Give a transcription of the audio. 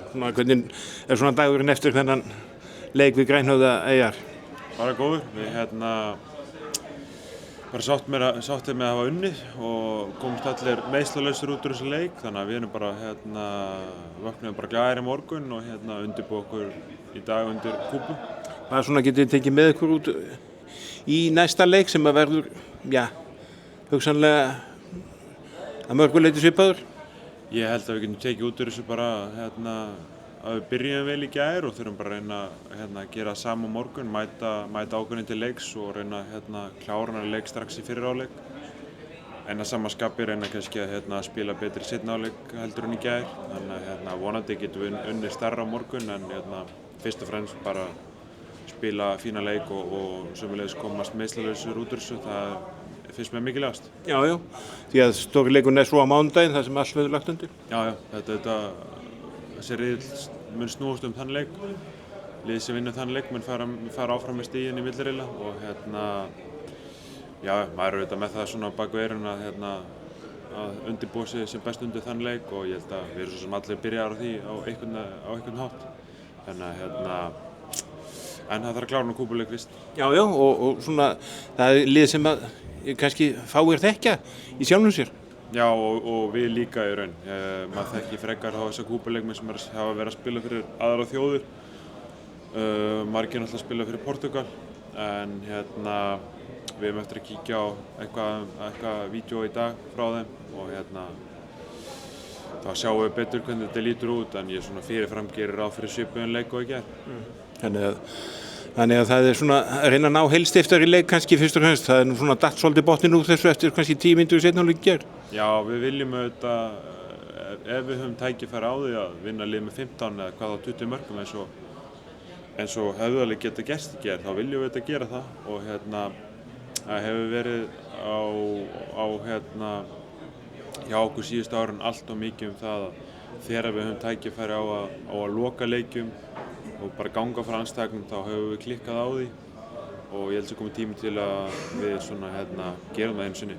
Svona, hvernig svona dagurinn eftir þennan leik við Grænhöfða Eyjar? Bara góður. Við bara sáttir með að hafa unnið og komumst allir meiðslalausir út úr þessu leik, þannig að við erum bara vöknuðum bara glaðir í morgun og undirbúa okkur í dag undir Kúbu. Hvað svona getið þið tekið með ykkur út í næsta leik sem að verður, hugsanlega að mörgu leyti svipaður? Ég held að við getum tekið út úr þessu bara að við byrjum vel í gær og þurfum bara að reyna að gera það sama á morgun, mæta ákveðin til leiks og reyna að klára hana leik strax í fyrri hálfleik. En að sama skapi reyna kannski að spila betri seinni hálfleik heldur en í gær. Þannig að vonandi getum við unnið stærra á morgun en fyrst og fremst bara spila fína leik og sömuleiðis komast meiðslalausir út úr þessu. Það finnst mér mikilvægast. Já, því að stóri leikurinn svo á mánudaginn þar sem allt verður lagt undir. Já, þessi riðill mun snúast þann leik. Liðið sem vinnur þann leik mun fara áfram með stigin í milliriðla og maður er auðvitað með það svona bak við eyrun að undirbúa sig sem best undir þann leik og ég held að við erum svo sem allir byrjaðar á því á einhvern hátt. Þannig en það þarf að klára nú Kúbuleik fyrst. Já, og svona það er lið sem að kannski fáir þekkja í sjálfum sér. Já, og við líka í raun. Maður þekkir frekar þá þessa Kúbuleikmenn sem hafa verið að spila fyrir aðrar þjóðir. Margir náttúrulega spila fyrir Portúgal, en við höfum eftir að kíkja á eitthvað vídeo í dag frá þeim og þá sjáum við betur hvernig þetta lítur út, en ég svona fyrirfram gerir ráð fyrir svipuðum leik og í gær. Þannig að það er svona að reyna að ná heilstiftari leik kannski fyrst og fremst. Það er nú svona datt svolítið botninn úr þessu eftir kannski 10 mínútur seinna hálfleik í gær. Já, við viljum auðvitað, ef við höfum tækifæri á því að vinna lið með 15 eða hvað á 20 mörkum eins og Höfðaleg geta gerst í gær, þá viljum við auðvitað gera það og það hefur verið hjá okkur síðustu árun allt og mikið það að þegar við höfum tækifæri á að loka leikjum og bara ganga frá andstæðingnum, þá höfum við klikkað á því og ég held að komið tími til að við gerum það einu sinni.